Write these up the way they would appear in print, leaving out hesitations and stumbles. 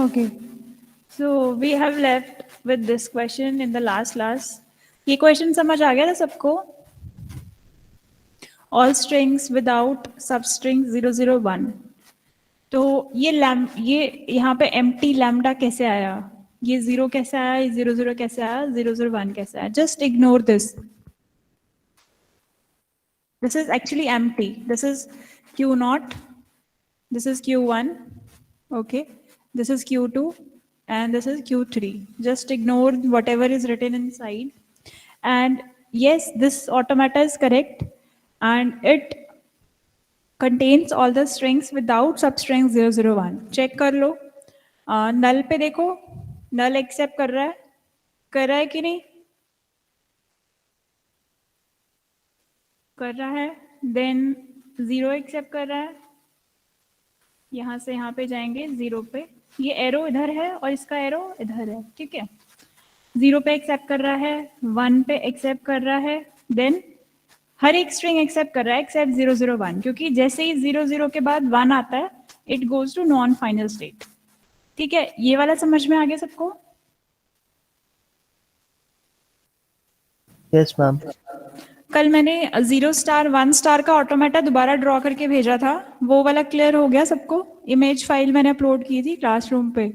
Okay. So we have left with this question in the last class. ये question समझ आ गया था सबको? All strings without substring 001. तो ये यहाँ पे empty lambda कैसे आया? ये 0 कैसे आया? ये 00 कैसे आया? 001 कैसे आया? Just ignore this. This is actually empty. This is Q0. This is Q1. Okay. This is Q2. And this is Q3. Just ignore whatever is written inside. And yes, this automata is correct. And it contains all the strings without substring 001. Check कर लो. null पे देखो. null accept कर रहा है कि नहीं? कर रहा है. Then 0 accept कर रहा है. यहाँ से यहाँ पे जाएंगे 0 पे. ये एरो इधर है और इसका एरो इधर है. ठीक है. 0 पे एक्सेप्ट कर रहा है, 1 पे एक्सेप्ट कर रहा है, देन हर एक स्ट्रिंग एक्सेप्ट कर रहा है एक्सेप्ट 001, क्योंकि जैसे ही 00 के बाद 1 आता है it goes to non final state. ठीक है. ये वाला समझ में आ गया सबको? Yes ma'am. कल मैंने 0 स्टार 1 स्टार का ऑटोमेटा दोबारा ड्रॉ करके भेजा था, वो वाला क्लियर हो गया सबको? इमेज फाइल मैंने अपलोड की थी क्लासरूम पे.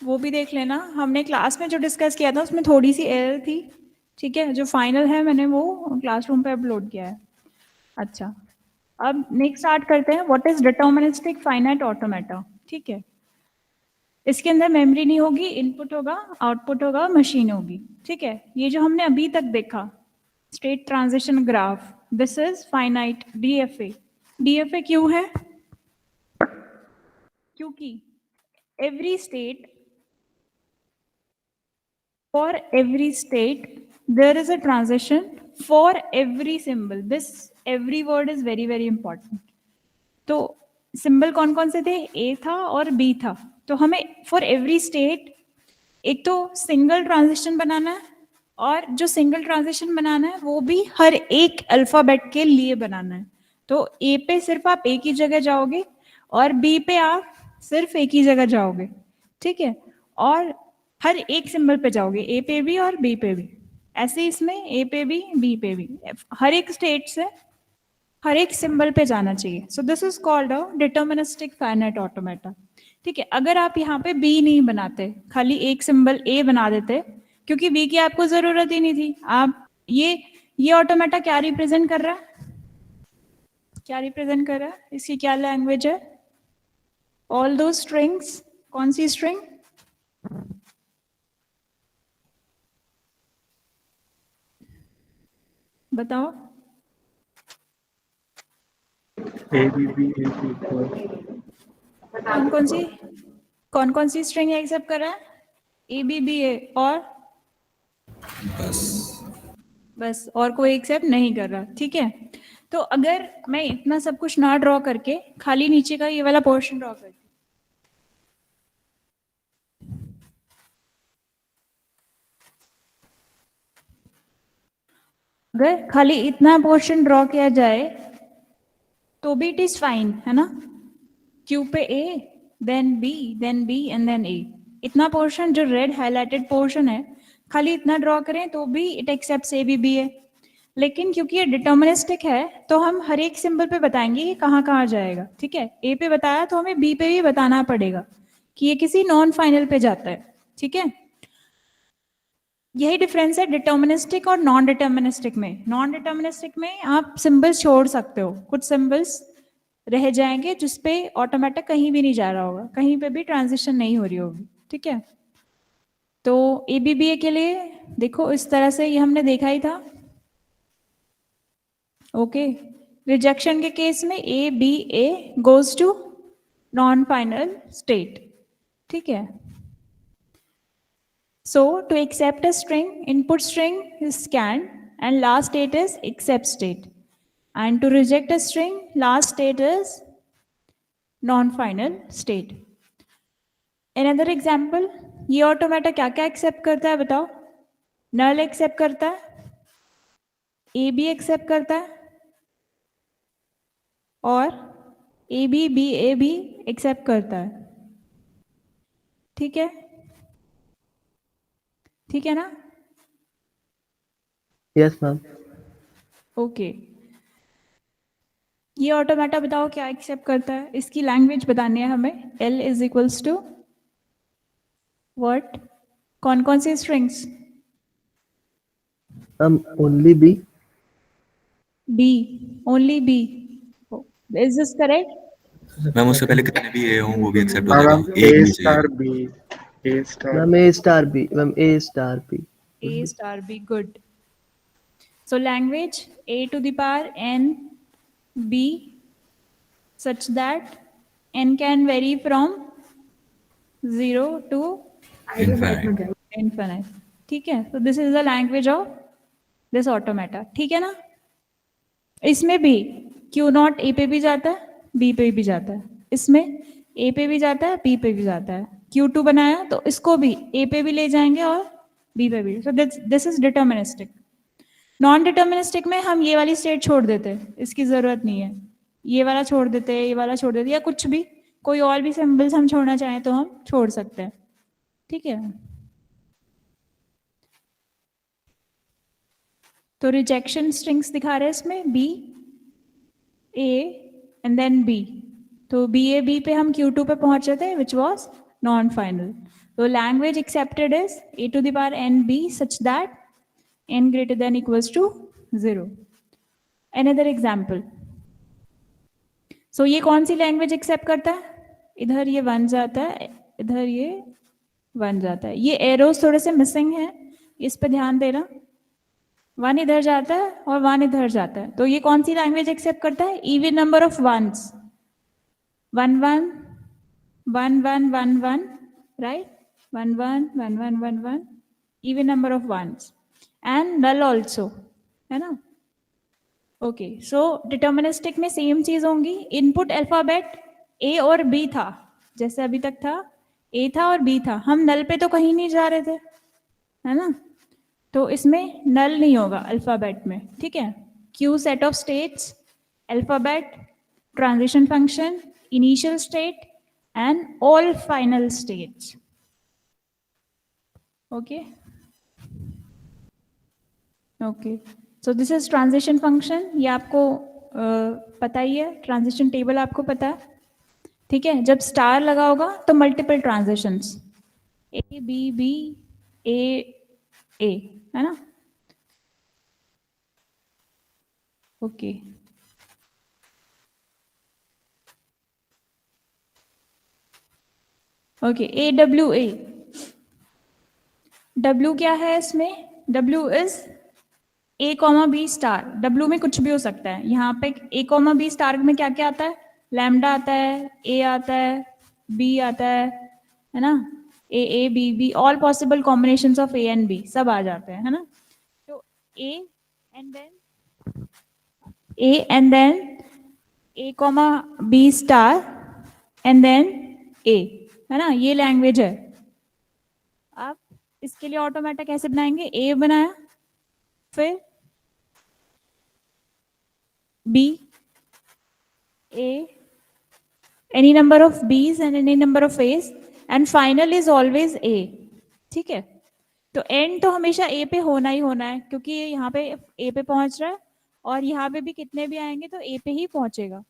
वो भी देख लेना. हमने क्लास में जो डिस्कस किया था उसमें थोड़ी सी एरर थी. ठीक है. जो फाइनल है मैंने वो क्लासरूम पे अपलोड किया है. अच्छा, अब नेक्स्ट स्टार्ट करते हैं. What is deterministic finite automata? ठीक है. इसके अंदर मेमोरी नहीं होगी, इनपुट होगा, आउटपुट होगा, मशीन होगी. ठीक है. ये जो हमने अभी तक देखा state transition graph, this is finite DFA. DFA क्यों है? क्योंकि every state, for every state there is a transition for every symbol. This every word is very very important. तो सिंबल कौन कौन से थे? ए था और बी था. तो हमें फॉर एवरी स्टेट एक तो सिंगल ट्रांजिशन बनाना है, और जो सिंगल ट्रांजिशन बनाना है वो भी हर एक अल्फाबेट के लिए बनाना है. तो ए पे सिर्फ आप एक ही जगह जाओगे और बी पे आप सिर्फ एक ही जगह जाओगे. ठीक है. और हर एक सिंबल पे जाओगे, ए पे भी और बी पे भी. ऐसे इसमें ए पे भी बी पे भी, हर एक स्टेट से हर एक सिंबल पे जाना चाहिए. So this is called a deterministic finite automata. ठीक है. अगर आप यहाँ पे बी नहीं बनाते, खाली एक सिंबल ए बना देते, क्योंकि बी की आपको जरूरत ही नहीं थी. आप ये ऑटोमेटा क्या रिप्रेजेंट कर रहा है? क्या रिप्रेजेंट कर रहा है? इसकी क्या लैंग्वेज है? ऑल दो स्ट्रिंग्स. कौन सी स्ट्रिंग? बताओ. कौन कौन सी स्ट्रिंग एक्सेप्ट कर रहा है? ए बी बी ए और बस और कोई एक्सेप्ट नहीं कर रहा. ठीक है. तो अगर मैं इतना सब कुछ ना ड्रॉ करके खाली नीचे का ये वाला पोर्शन ड्रॉ करती, अगर खाली इतना पोर्शन ड्रॉ किया जाए तो भी इट इज फाइन, है ना? क्यू पे ए, देन बी एंड देन ए. इतना पोर्शन जो रेड हाईलाइटेड पोर्शन है, खाली इतना ड्रॉ करें तो भी it accepts A B B A. लेकिन क्योंकि ये डिटर्मिनिस्टिक है तो हम हर एक सिंबल पे बताएंगे कि कहाँ कहाँ जाएगा. ठीक है. ए पे बताया तो हमें बी पे भी बताना पड़ेगा कि ये किसी नॉन फाइनल पे जाता है. ठीक है. यही डिफरेंस है डिटर्मिनिस्टिक और नॉन डिटर्मिनिस्टिक में. नॉन डिटर्मिनिस्टिक में आप सिंबल्स छोड़ सकते हो, कुछ सिंबल्स रह जाएंगे जिसपे ऑटोमेटिक कहीं भी नहीं जा रहा होगा, कहीं पे भी ट्रांजिशन नहीं हो रही होगी. ठीक है. तो ABBA के लिए देखो इस तरह से ये हमने देखा ही था. ओके. रिजेक्शन के केस में ABA goes to non final state. ठीक है. So to accept a string, input string is scan and last state is accept state. And to reject a string, last state is non-final state. Another example, ये automata क्या क्या accept करता है बताओ? नल accept करता है, ए बी एक्सेप्ट करता है और ए बी एक्सेप्ट करता है, ठीक है, ठीक है ना? Yes ma'am. ओके, ये ऑटोमेटा बताओ क्या एक्सेप्ट करता है, इसकी लैंग्वेज बतानी है हमें। L is equals to what, कौन कौन सी strings? Ma'am only B. B, only B, is this correct? Ma'am उससे पहले कितने भी ए हों वो भी एक्सेप्ट हो हाँ जाएगा, मैम, एक ए नहीं स्टार चाहिए। B, A star ma'am A star B, ma'am A star B. A star B, good. So language A to the power n B such that n can vary from 0 to infinite. infinite. ठीक है, so this is the language of this automata, ठीक है ना? इसमें भी Q not A पे भी जाता है, B पे भी जाता है, इसमें A पे भी जाता है, B पे भी जाता है। Q2 बनाया तो इसको भी A पे भी ले जाएंगे और B पे भी। So this is deterministic. Non deterministic में हम ये वाली स्टेट छोड़ देते हैं, इसकी जरूरत नहीं है, ये वाला छोड़ देते हैं, ये वाला छोड़ देते हैं, या कुछ भी कोई और भी सिंबल्स हम छोड़ना चाहें तो हम छोड़ सकते हैं, ठीक है। तो रिजेक्शन स्ट्रिंग्स दिखा रहे हैं इसमें B A and then B, तो बी ए बी पे हम Q2 पे पहुंचे थे विच वॉज नॉन फाइनल। तो language accepted is A to the power N B such that n greater than equals to 0. Another example. So ये कौन सी language accept करता है? इधर ये 1 जाता है, इधर ये 1 जाता है, ये एरोस थोड़े से मिसिंग है, इस पे ध्यान देना। 1 इधर जाता है और 1 इधर जाता है, तो ये कौन सी लैंग्वेज एक्सेप्ट करता है? Even number of ones, 1 1 1 1 1 1, right, 1 1 1 1 1 1, even number of ones and null also, है ना? ओके, सो डिटर्मिनिस्टिक में सेम चीज होंगी। इनपुट अल्फाबेट ए और बी था, जैसे अभी तक था, ए था और बी था, हम नल पे तो कहीं नहीं जा रहे थे, है ना? तो इसमें नल नहीं होगा अल्फाबेट में, ठीक है। Q set of states, alphabet, transition function, initial state and all final states, okay okay. So this is transition function, ये आपको पता ही है, ट्रांजिशन टेबल आपको पता है, ठीक है। जब स्टार लगा होगा तो multiple transitions, A B B A, है ना? ओके, ओके, ए डब्ल्यू क्या है इसमें? W is A comma B star, W में कुछ भी हो सकता है, यहाँ पे ए कॉमा बी स्टार में क्या क्या आता है? लैम्डा आता है, ए आता है, बी आता है ना? A B B, all possible combinations of A and B सब आ जाते हैं, है ना? तो A and then A comma B star and then A, है ना? ये लैंग्वेज है। अब इसके लिए ऑटोमेटा कैसे बनाएंगे? ए बनाया, फिर B, A, any number of B's and any number of A's and final is always A, ठीक है। तो end तो हमेशा A पे होना ही होना है, क्योंकि ये यहाँ पे A पे पहुंच रहा है और यहाँ पे भी कितने भी आएंगे तो A पे ही पहुंचेगा,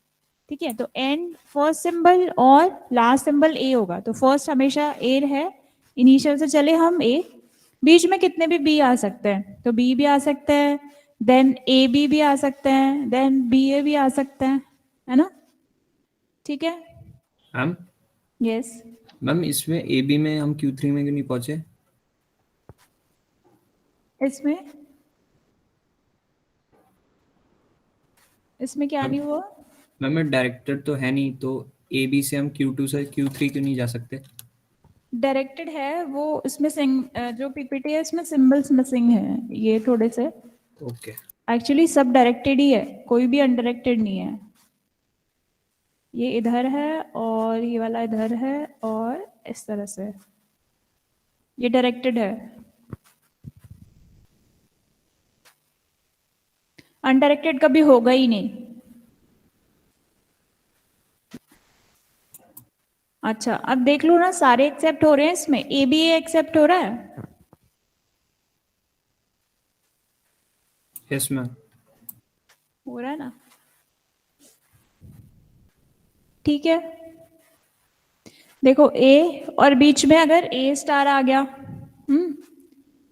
ठीक है। तो end फर्स्ट सिंबल और लास्ट सिंबल A होगा, तो फर्स्ट हमेशा A है, इनिशियल से चले हम A, बीच में कितने भी B आ सकते हैं, तो B भी आ सकते हैं, देन ए बी भी आ सकते हैं, देन बी ए भी आ सकते हैं, है ना? ठीक है मैम। यस मैम इसमें ए बी में हम Q3 में क्यों नहीं पहुंचे? इसमें क्या नहीं हुआ? मैम डायरेक्टर तो है नहीं, तो ए बी से हम Q2 से Q3 क्यों नहीं जा सकते? डायरेक्टेड है वो, इसमें जो पीपीटी है इसमें सिंबल्स मिसिंग है, ये थोड़े से, ओके। एक्चुअली सब डायरेक्टेड ही है, कोई भी अनडायरेक्टेड नहीं है। ये इधर है और ये वाला इधर है और इस तरह से ये डायरेक्टेड है। अनडायरेक्टेड कभी होगा ही नहीं। अच्छा, अब देख लो ना, सारे एक्सेप्ट हो रहे हैं इसमें, ए बी ए एक्सेप्ट हो रहा है। Yes ma'am. हो रहा है ना, ठीक है। देखो ए और बीच में अगर ए स्टार आ गया,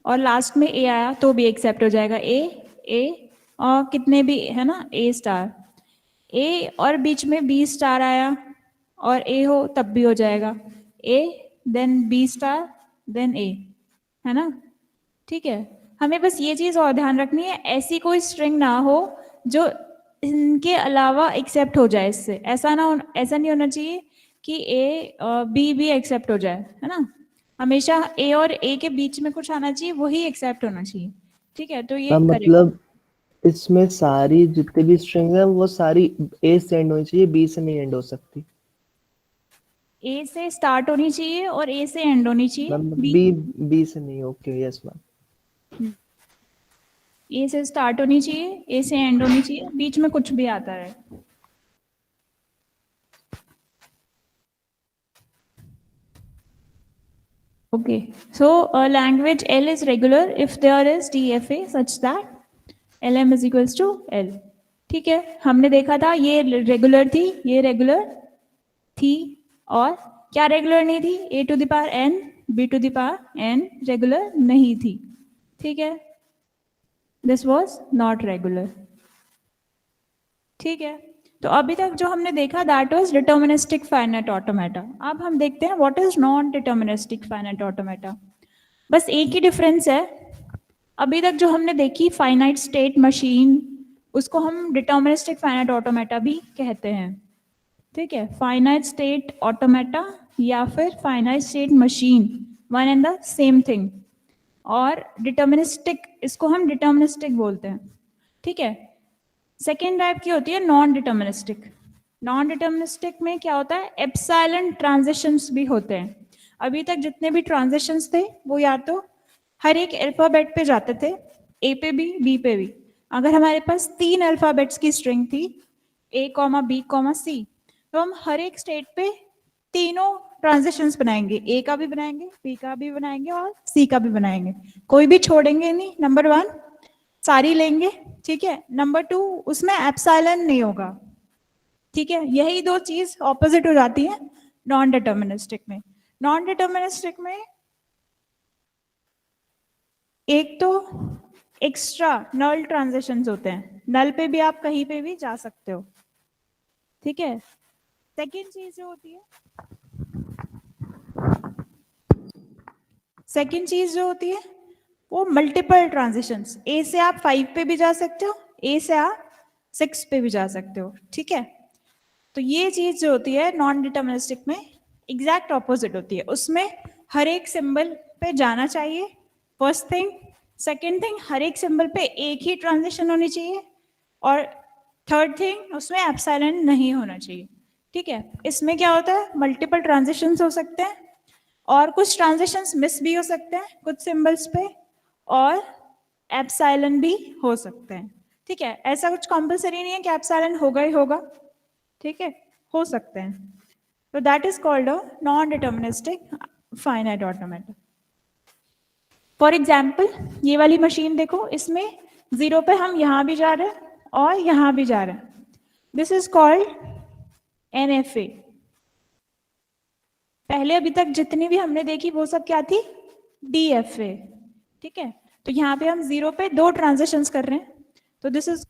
और लास्ट में ए आया तो भी एक्सेप्ट हो जाएगा। ए और कितने भी है ना, ए स्टार, ए और बीच में बी स्टार आया और ए हो तब भी हो जाएगा। A then B star then A, है ना, ठीक है। हमें बस ये चीज और ध्यान रखनी है, ऐसी कोई स्ट्रिंग ना हो जो इनके अलावा एक्सेप्ट हो जाए इससे। ऐसा नहीं होना चाहिए कि ए बी भी एक्सेप्ट हो जाए, है ना। हमेशा ए और ए के बीच में कुछ आना चाहिए, वही एक्सेप्ट होना चाहिए, ठीक है। तो ये मतलब इसमें सारी जितने भी स्ट्रिंग है वो सारी ए से एंड होनी चाहिए, बी से नहीं एंड हो सकती। ए से स्टार्ट होनी चाहिए और ए से एंड होनी चाहिए, बी से नहीं। Okay, yes ma'am. ए से स्टार्ट होनी चाहिए, ए से एंड होनी चाहिए, बीच में कुछ भी आता है। Okay, so a language L is regular if there is DFA such that LM is equals to L, ठीक है। हमने देखा था ये रेगुलर थी, ये रेगुलर थी, और क्या रेगुलर नहीं थी, a to the power n b to the power n regular नहीं थी, ठीक है। दिस वॉज नॉट रेगुलर, ठीक है। तो अभी तक जो हमने देखा that was deterministic finite automata. अब हम देखते हैं what is non deterministic finite automata. बस एक ही डिफरेंस है, अभी तक जो हमने देखी फाइनाइट स्टेट मशीन, उसको हम डिटर्मिनिस्टिक फाइनाइट ऑटोमेटा भी कहते हैं, ठीक है। फाइनाइट स्टेट ऑटोमेटा या फिर finite state machine, one and the same thing. और डिटर्मिनिस्टिक, इसको हम डिटर्मिनिस्टिक बोलते हैं, ठीक है। सेकेंड टाइप की होती है नॉन डिटर्मिनिस्टिक। नॉन डिटर्मिनिस्टिक में क्या होता है, एप्सिलॉन ट्रांजिशंस भी होते हैं। अभी तक जितने भी ट्रांजिशंस थे वो या तो हर एक अल्फाबेट पे जाते थे, ए पे भी बी पे भी। अगर हमारे पास 3 अल्फाबेट्स की स्ट्रिंग थी, ए कॉमा बी कॉमा सी, तो हम हर एक स्टेट पे तीनों ट्रांजिशंस बनाएंगे, ए का भी बनाएंगे, बी का भी बनाएंगे और सी का भी बनाएंगे, कोई भी छोड़ेंगे नहीं। नंबर 1 सारी लेंगे, ठीक है। नंबर 2 उसमें एप्सिलॉन नहीं होगा, ठीक है। यही दो चीज ऑपोजिट हो जाती है नॉन डिटर्मिनिस्टिक में। नॉन डिटर्मिनिस्टिक में एक तो एक्स्ट्रा नल ट्रांजिशंस होते हैं, नल पे भी आप कहीं पे भी जा सकते हो, ठीक है। सेकेंड चीज जो होती है, सेकेंड चीज जो होती है वो मल्टीपल ट्रांजिशंस। ए से आप 5 पे भी जा सकते हो, ए से आप 6 पे भी जा सकते हो, ठीक है। तो ये चीज जो होती है नॉन डिटर्मिनिस्टिक में एग्जैक्ट ऑपोजिट होती है, उसमें हर एक सिंबल पे जाना चाहिए, फर्स्ट थिंग। सेकेंड थिंग, हर एक सिंबल पे एक ही ट्रांजिशन होनी चाहिए, और थर्ड थिंग, उसमें एप्सिलॉन नहीं होना चाहिए, ठीक है। इसमें क्या होता है, मल्टीपल ट्रांजिशंस हो सकते हैं और कुछ ट्रांजिशंस मिस भी हो सकते हैं कुछ सिंबल्स पे, और एप्सिलॉन भी हो सकते हैं, ठीक है। ऐसा कुछ कंपलसरी नहीं है कि एप्सिलॉन होगा ही होगा, ठीक है, हो सकते हैं। तो that is called a non deterministic finite automata. For example ये वाली मशीन देखो, इसमें 0 पे हम यहाँ भी जा रहे हैं और यहाँ भी जा रहे हैं, दिस इज कॉल्ड NFA। पहले अभी तक जितनी भी हमने देखी वो सब क्या थी, DFA, ठीक है। तो यहाँ पे हम 0 पे 2 ट्रांजिशंस कर रहे हैं, तो दिस इज,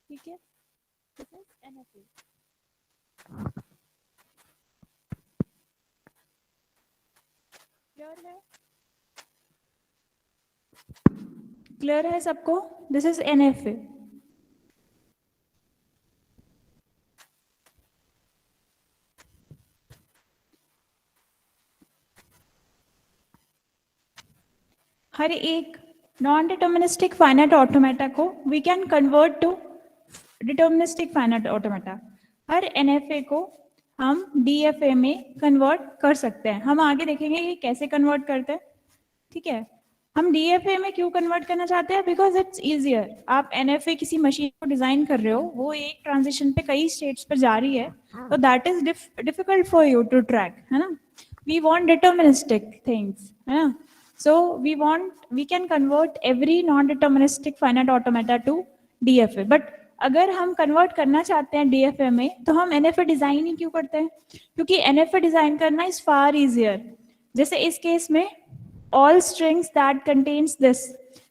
ठीक है, दिस इज NFA। क्लियर है, क्लियर है सबको, दिस इज NFA। हर एक नॉन डिटर्मिनिस्टिक फाइनाइट ऑटोमेटा को we can convert to deterministic finite automata. हर NFA को हम DFA में कन्वर्ट कर सकते हैं। हम आगे देखेंगे कि कैसे कन्वर्ट करते हैं, ठीक है। हम DFA में क्यों कन्वर्ट करना चाहते हैं? Because it's easier. आप NFA किसी मशीन को डिजाइन कर रहे हो, वो एक ट्रांजिशन पे कई स्टेट्स पर जा रही है, तो that is difficult for you to track, है ना। वी वांट डिटर्मिनिस्टिक थिंग्स, है ना। So we can convert every non deterministic finite automata to DFA। But अगर हम कन्वर्ट करना चाहते हैं DFA में, तो हम NFA डिजाइन ही क्यों करते हैं? क्योंकि NFA डिजाइन करना इज फार इजियर। जैसे इस केस में all strings that contains this,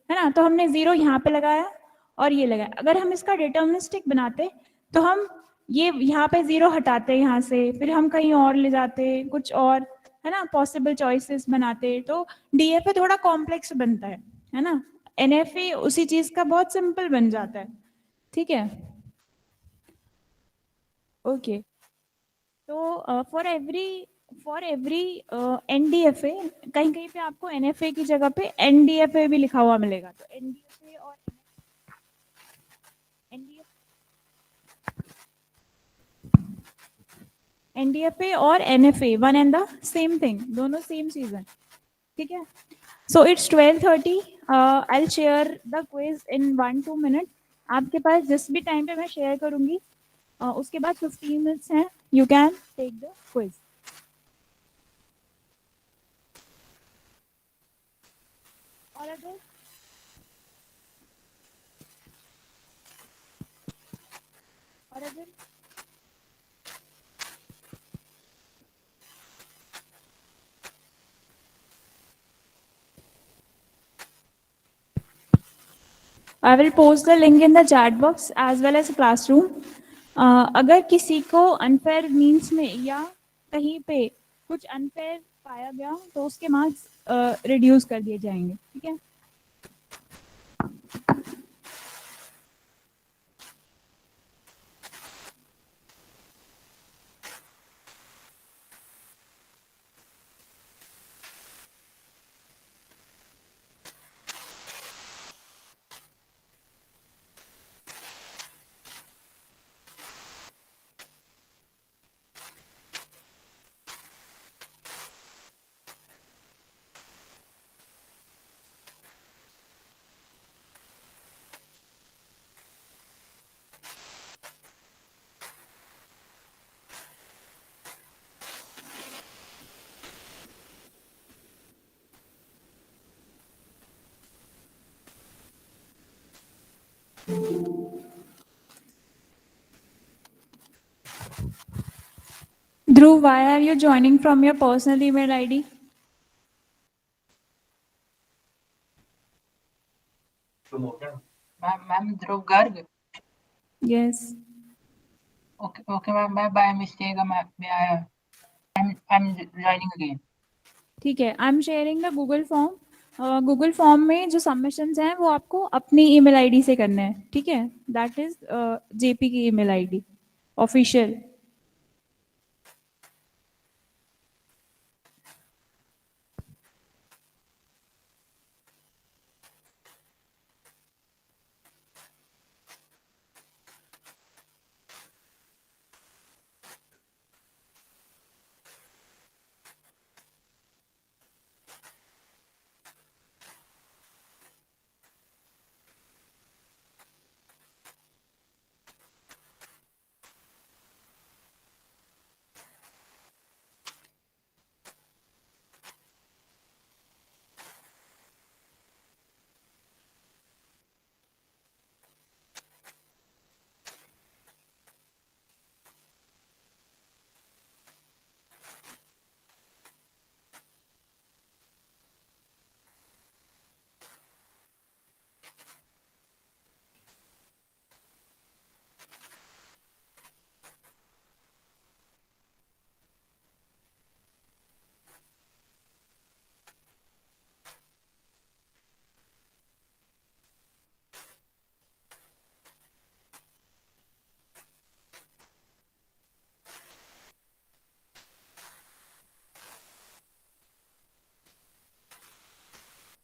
है ना, तो हमने 0 यहाँ पे लगाया और ये लगाया। अगर हम इसका डिटर्मिनिस्टिक बनाते तो हम ये यहाँ पे 0 हटाते यहाँ से, फिर हम कहीं और ले जाते, कुछ और, है ना, पॉसिबल चॉइसेस बनाते, तो DFA थोड़ा कॉम्प्लेक्स बनता है ना। NFA उसी चीज का बहुत सिंपल बन जाता है, ठीक है। ओके, तो फॉर एवरी NDFA, कहीं कहीं पे आपको NFA की जगह पे NDFA भी लिखा हुआ मिलेगा। तो NDFA और NFA one and the same thing, दोनों सेम चीज है, ठीक है। So it's 12:30। I will share the quiz in 1-2 minute. आपके पास जिस भी टाइम पे मैं शेयर करूंगी, उसके बाद 15 मिनट्स हैं, you can take the quiz. और अगर I will post the link in the chat box as well as classroom. अगर किसी को अनफेयर मीन्स में या कहीं पे कुछ अनफेयर पाया गया, तो उसके मार्क्स रिड्यूस कर दिए जाएंगे, ठीक है। Dhruv, why are you joining from your personal email ID? Ma'am Dhruv Garg. Yes. Okay ma'am, मैं by mistake I'm joining again. ठीक है, I am sharing the Google form. Google form में जो सबमिशंस हैं वो आपको अपनी ईमेल आईडी से करने हैं, ठीक है। दैट इज JP की email ID official.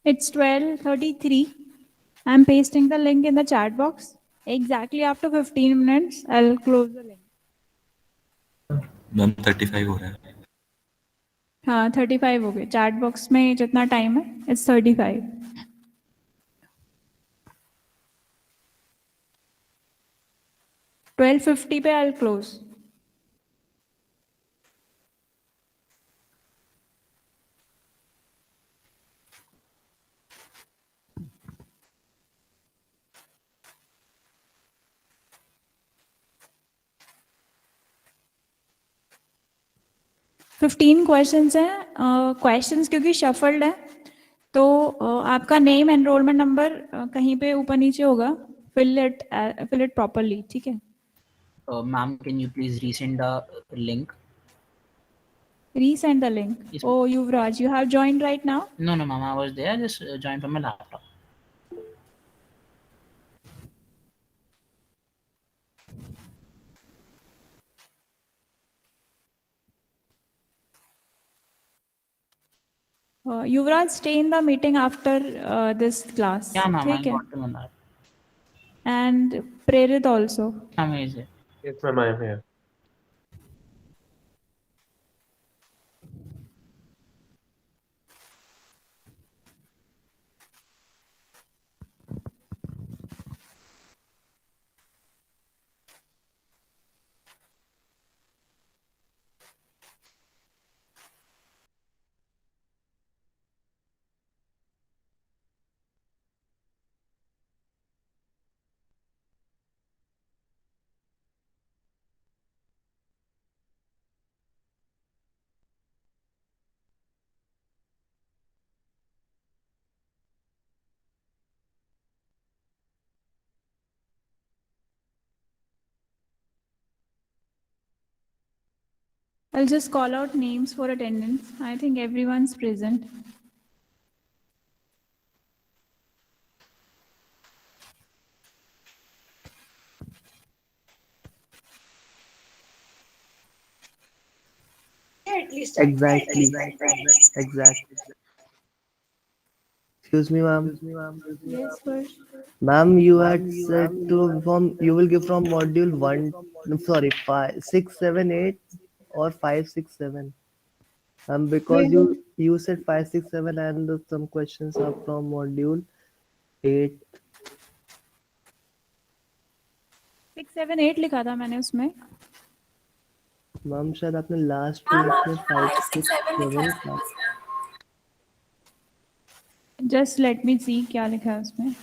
It's 12:33. I'm pasting the link in the chat box. Exactly after 15 minutes, I'll close the link. Ma'am 35 हो रहा है। हाँ 35 हो गए, चैट बॉक्स में जितना टाइम है इट्स 35। ट्वेल्व 50 पे आई क्लोज। फिफ्टीन क्वेश्चंस हैं। क्वेश्चंस क्योंकि शफल्ड है तो आपका नेम एनरोलमेंट नंबर कहीं पे ऊपर नीचे होगा, फिल इट प्रॉपरली, ठीक है। Ma'am, can you please resend the link? Resend the link. Yes, Oh, Yuvraj, you have joined right now? No, no, ma'am. I was there. Just joined from my laptop. Yuvraj, stay in the meeting after this class. Yeah, ma'am. I ठीक है? got to know that. And Prerit also. Ma'am is it? Yes, ma'am, I am here. I'll just call out names for attendance. I think everyone's present. Exactly. Excuse me, ma'am. Yes, Harsh. Ma'am, you had said to from you will give from module one, no, sorry, 5, 6, 7, 8 or 5, 6, 7. Because you said 5, 6, 7 and some questions are from module 8. 6, 7, 8 लिखा था मैंने उसमें। Ma'am शायद आपने last में उसमें 5, 6, 7 था। Just let me see क्या लिखा है उसमें।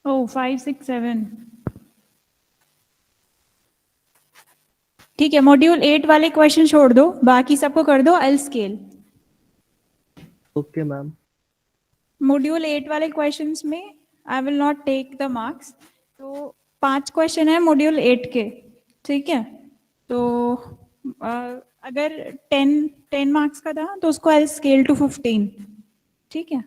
Oh, 5, 6, 7. ठीक है, मॉड्यूल 8 वाले क्वेश्चन छोड़ दो, बाकी सबको कर दो L scale. Okay ma'am. Module 8 वाले क्वेश्चंस में I will not take the marks. तो 5 क्वेश्चन है मॉड्यूल 8 के, ठीक है। तो अगर 10 मार्क्स का था तो उसको आई स्केल टू 15, ठीक है।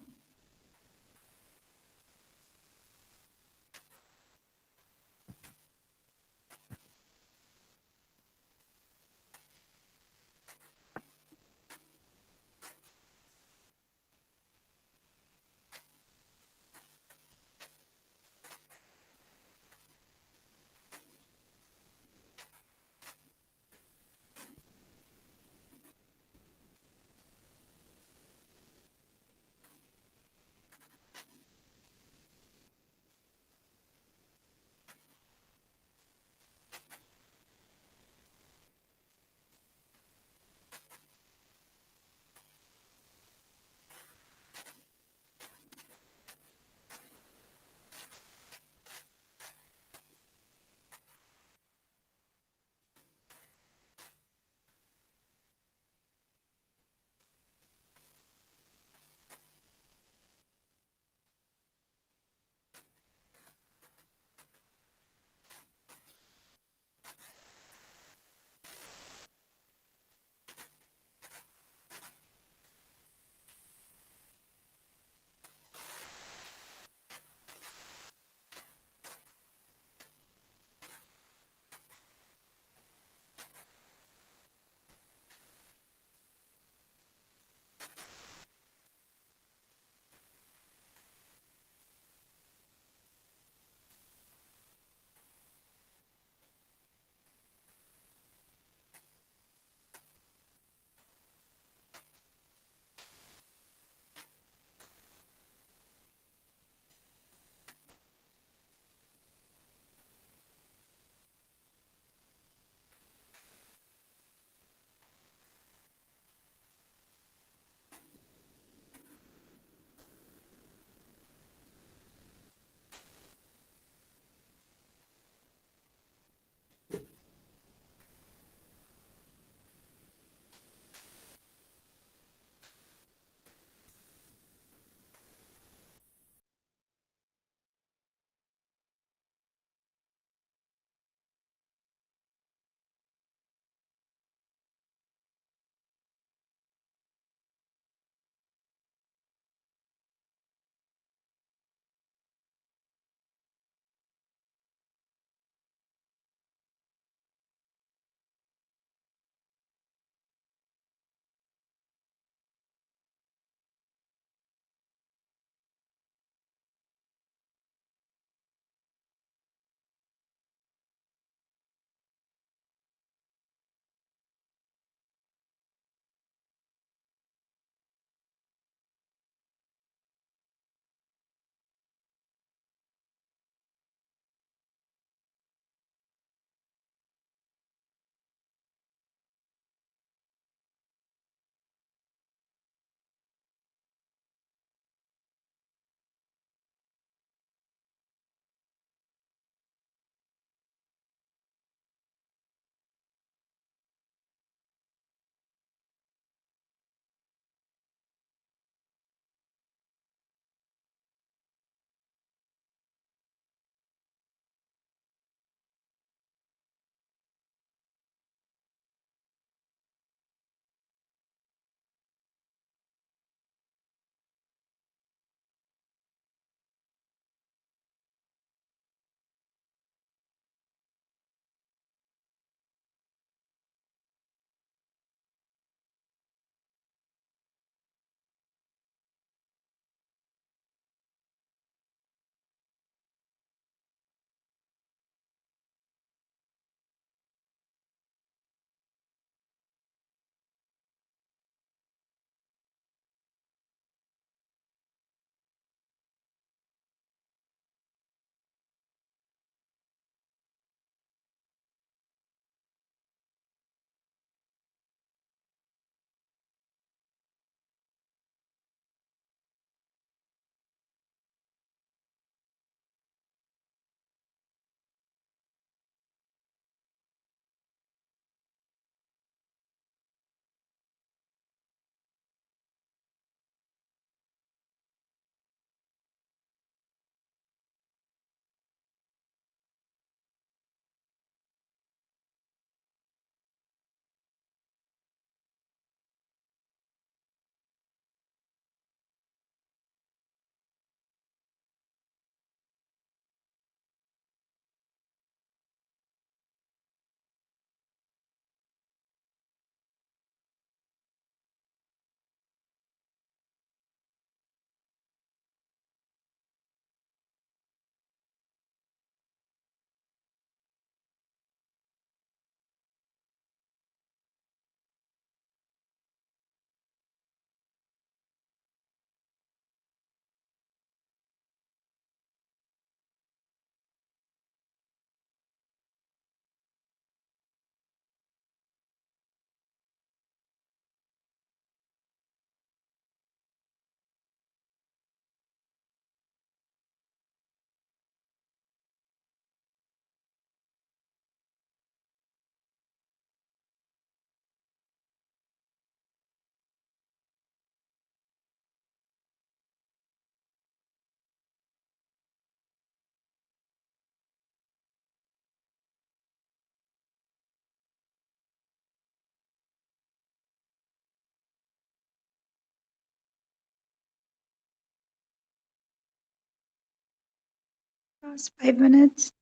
Last 5 minutes.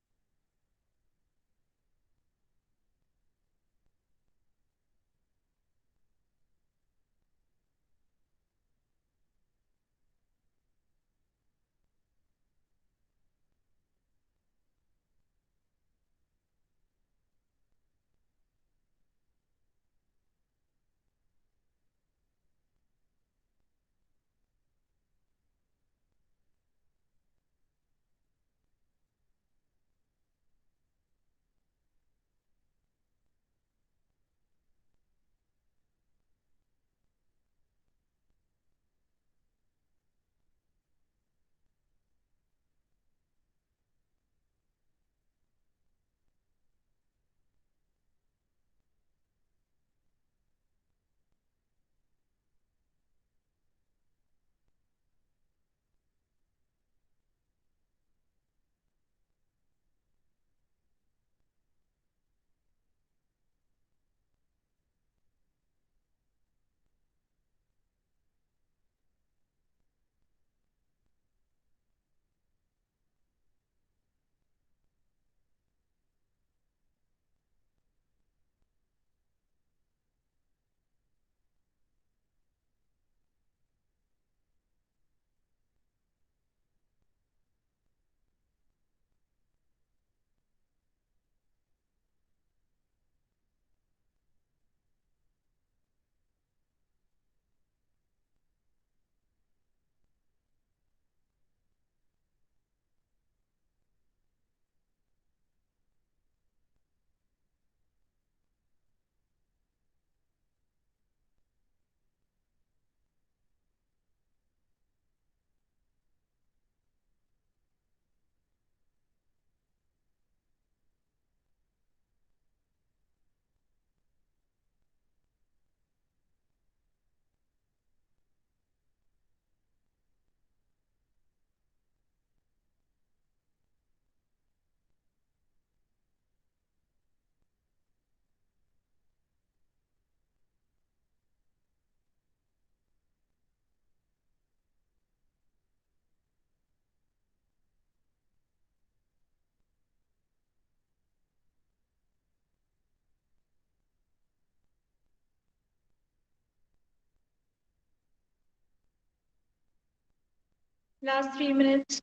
Last 3 minutes.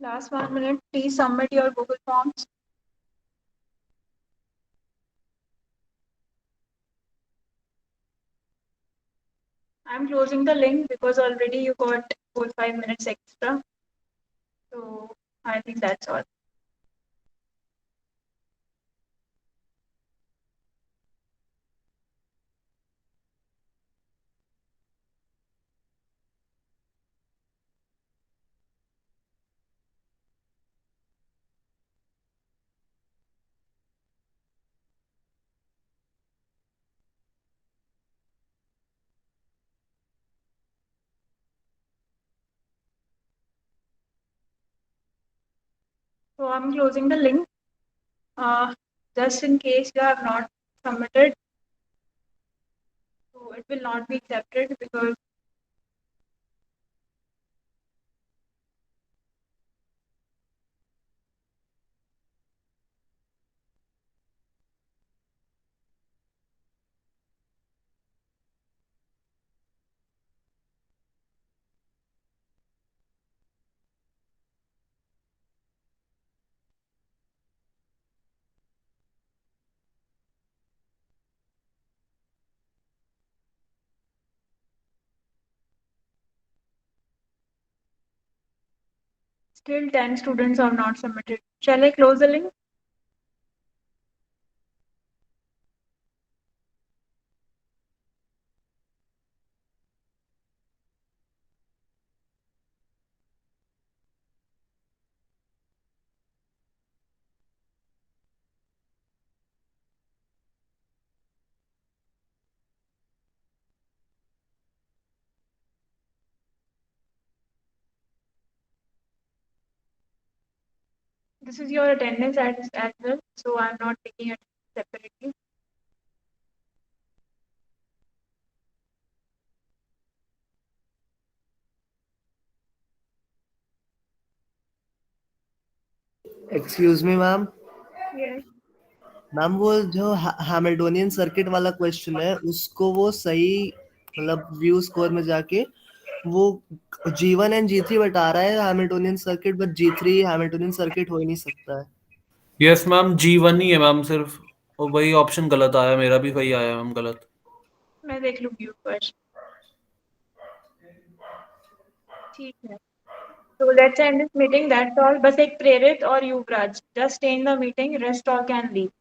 Last 1 minute. Please submit your Google Forms. I'm closing the link because already you got 4 5 minutes extra. So I think that's all. So I'm closing the link. Just in case you have not submitted, so it will not be accepted because still 10 students have not submitted. Shall I close the link? This is your attendance as well, so I'm not taking it separately. Excuse me ma'am. Yes. Ma'am वो जो Hamiltonian circuit वाला question है उसको वो सही मतलब view score में जाके वो G1 एंड G3 बता रहा है Hamiltonian circuit, but G3 Hamiltonian circuit हो ही नहीं सकता है। यस मैम, G1 ही है मैम सिर्फ, और वही ऑप्शन गलत आया, मेरा भी वही आया मैम गलत। मैं देख लूंगी ऊपर। ठीक है, so let's end this meeting. That's all. बस एक प्रेरित और युवराज, just stay in the meeting. Rest all can leave.